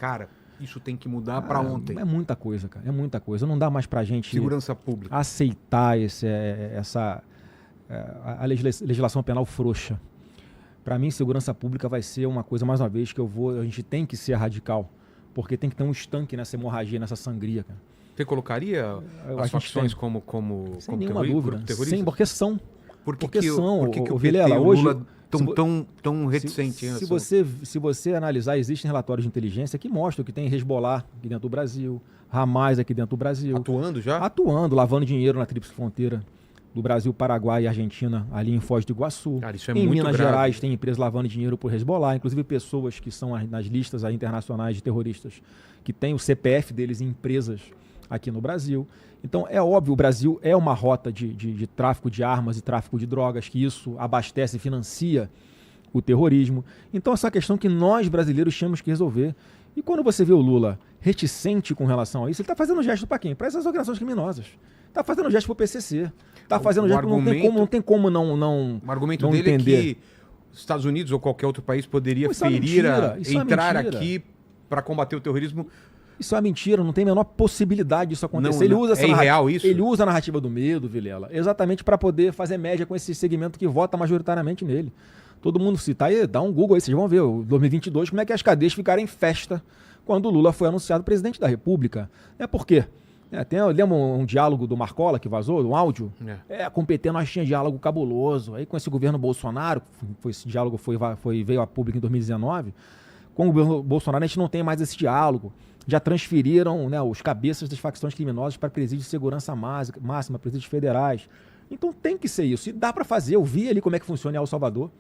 cara, isso tem que mudar para ontem? É muita coisa, cara. É muita coisa. Não dá mais pra gente Segurança pública. aceitar a legislação penal frouxa. Para mim, segurança pública vai ser uma coisa, mais uma vez, que a gente tem que ser radical, porque tem que ter um estanque nessa hemorragia, nessa sangria, cara. Você colocaria as facções como sem nenhuma dúvida. terroristas? Sim, porque são. Por que o PT Vilela, e o hoje, Lula tão reticentes? Se você analisar, existem relatórios de inteligência que mostram que tem Hezbollah aqui dentro do Brasil, Hamas aqui dentro do Brasil. Atuando já? Atuando, lavando dinheiro na tríplice fronteira do Brasil, Paraguai e Argentina, ali em Foz do Iguaçu. Cara, isso é em muito Minas grave. Gerais tem empresas lavando dinheiro por Hezbollah, inclusive pessoas que são nas listas internacionais de terroristas, que têm o CPF deles em empresas aqui no Brasil. Então, é óbvio, o Brasil é uma rota de tráfico de armas e tráfico de drogas, que isso abastece e financia o terrorismo. Então, essa é uma questão que nós, brasileiros, temos que resolver. E quando você vê o Lula reticente com relação a isso, ele está fazendo gesto para quem? Para essas organizações criminosas. Está fazendo gesto para o PCC. Está fazendo gesto que não tem como não O argumento não dele entender. é que os Estados Unidos ou qualquer outro país poderia Isso é ferir, mentira, isso é entrar mentira. aqui para combater o terrorismo. Isso é mentira, não tem a menor possibilidade disso acontecer. Não, ele usa essa irreal isso? Ele usa a narrativa do medo, Vilela, exatamente para poder fazer média com esse segmento que vota majoritariamente nele. Todo mundo cita aí, dá um Google aí, vocês vão ver, o 2022, como é que as cadeias ficaram em festa quando o Lula foi anunciado presidente da República. Por quê? Lembra um diálogo do Marcola que vazou, um áudio? Com o PT nós tínhamos diálogo cabuloso. Aí com esse governo Bolsonaro, esse diálogo veio a público em 2019, com o governo Bolsonaro a gente não tem mais esse diálogo. Já transferiram, os cabeças das facções criminosas para presídios de segurança máxima, presídios federais. Então tem que ser isso. E dá para fazer. Eu vi ali como é que funciona em El Salvador.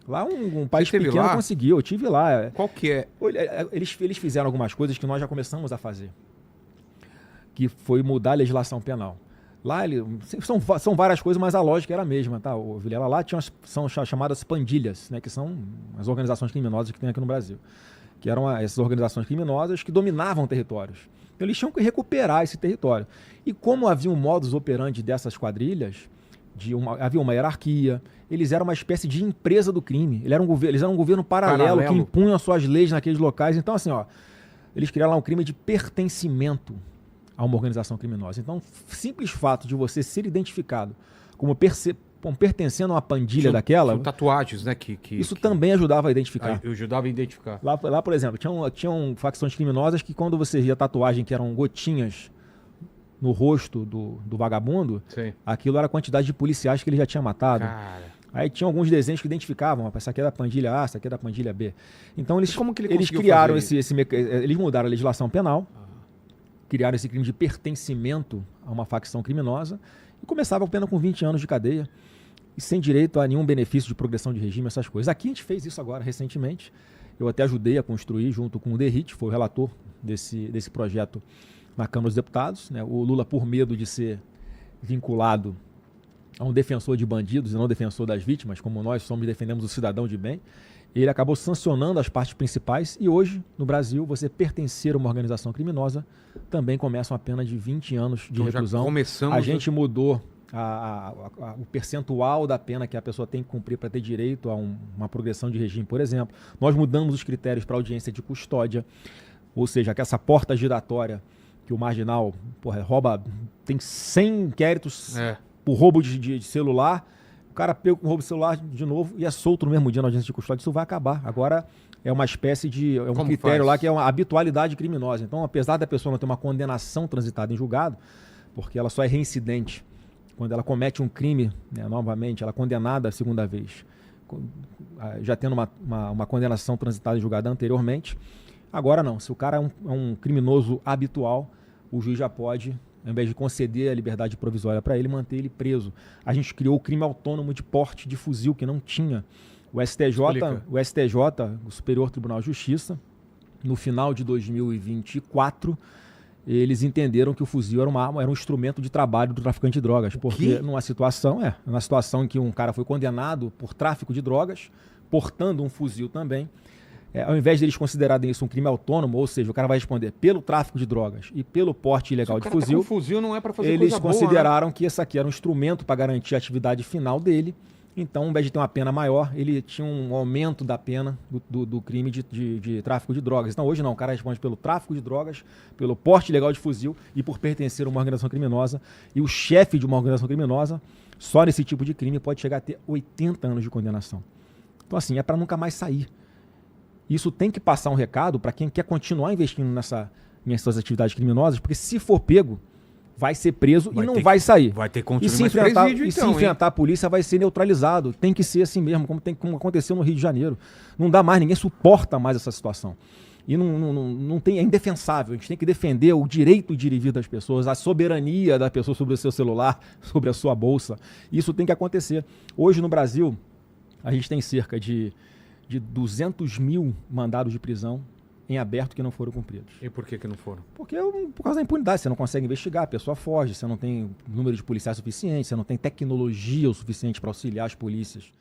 Lá um país pequeno lá? conseguiu. Eu tive lá. Qual que é? Eles fizeram algumas coisas que nós já começamos a fazer. Que foi mudar a legislação penal. Lá são várias coisas, mas a lógica era a mesma, tá? O Vilela lá são chamadas pandilhas, que são as organizações criminosas que tem aqui no Brasil. Que eram essas organizações criminosas que dominavam territórios. Então, eles tinham que recuperar esse território. E como havia um modus operandi dessas quadrilhas, havia uma hierarquia, eles eram uma espécie de empresa do crime. Eles eram um governo paralelo que impunham suas leis naqueles locais. Então, assim, eles criaram lá um crime de pertencimento a uma organização criminosa. Então, simples fato de você ser identificado como pertencendo a uma pandilha daquela... São tatuagens, né? Isso também ajudava a identificar. Ajudava a identificar. Lá, por exemplo, tinham facções criminosas que quando você via tatuagem que eram gotinhas no rosto do vagabundo, sim, aquilo era a quantidade de policiais que ele já tinha matado. Cara. Aí tinha alguns desenhos que identificavam, essa aqui é da pandilha A, essa aqui é da pandilha B. Então eles criaram eles mudaram a legislação penal, criaram esse crime de pertencimento a uma facção criminosa e começava a pena com 20 anos de cadeia e sem direito a nenhum benefício de progressão de regime, essas coisas. Aqui a gente fez isso agora, recentemente. Eu até ajudei a construir, junto com o Derrit, foi o relator desse projeto na Câmara dos Deputados. O Lula, por medo de vinculado a um defensor de bandidos e não defensor das vítimas, como nós somos, defendemos o cidadão de bem, ele acabou sancionando as partes principais e hoje, no Brasil, você pertencer a uma organização criminosa também começa uma pena de 20 anos de reclusão. A gente mudou o percentual da pena que a pessoa tem que cumprir para ter direito a uma progressão de regime, por exemplo. Nós mudamos os critérios para audiência de custódia, ou seja, que essa porta giratória que o marginal rouba, tem 100 inquéritos por roubo de celular, o cara pega o roubo de celular de novo e é solto no mesmo dia na audiência de custódia, isso vai acabar. Agora é uma espécie de... um critério lá que é uma habitualidade criminosa. Então, apesar da pessoa não ter uma condenação transitada em julgado, porque ela só é reincidente quando ela comete um crime, novamente, ela é condenada a segunda vez, já tendo uma condenação transitada em julgado anteriormente. Agora não, se o cara é um criminoso habitual, o juiz já pode, ao invés de conceder a liberdade provisória para ele, manter ele preso. A gente criou o crime autônomo de porte de fuzil, que não tinha. O STJ, o Superior Tribunal de Justiça, no final de 2024, eles entenderam que o fuzil era um instrumento de trabalho do traficante de drogas. Porque numa situação em que um cara foi condenado por tráfico de drogas, portando um fuzil também, ao invés de eles considerarem isso um crime autônomo, ou seja, o cara vai responder pelo tráfico de drogas e pelo porte ilegal de fuzil, fuzil não é para fazer eles coisa consideraram boa, né? que esse aqui era um instrumento para garantir a atividade final dele Então, ao invés de ter uma pena maior, ele tinha um aumento da pena do crime de tráfico de drogas. Então, hoje não, o cara responde pelo tráfico de drogas, pelo porte ilegal de fuzil e por pertencer a uma organização criminosa. E o chefe de uma organização criminosa, só nesse tipo de crime, pode chegar a ter 80 anos de condenação. Então, assim, é para nunca mais sair. Isso tem que passar um recado para quem quer continuar investindo nessas atividades criminosas, porque se for pego, vai ser preso e não vai sair. Vai ter que E continuar se mais enfrentar, presídio, se então, hein? enfrentar a polícia, vai ser neutralizado. Tem que ser assim mesmo, como aconteceu no Rio de Janeiro. Não dá mais, ninguém suporta mais essa situação. E não tem, é indefensável. A gente tem que defender o direito de ir e vir das pessoas, a soberania da pessoa sobre o seu celular, sobre a sua bolsa. Isso tem que acontecer. Hoje no Brasil, a gente tem cerca de 200 mil mandados de prisão em aberto que não foram cumpridos. E por que não foram? Porque por causa da impunidade, você não consegue investigar, a pessoa foge, você não tem número de policiais suficiente, você não tem tecnologia o suficiente para auxiliar as polícias.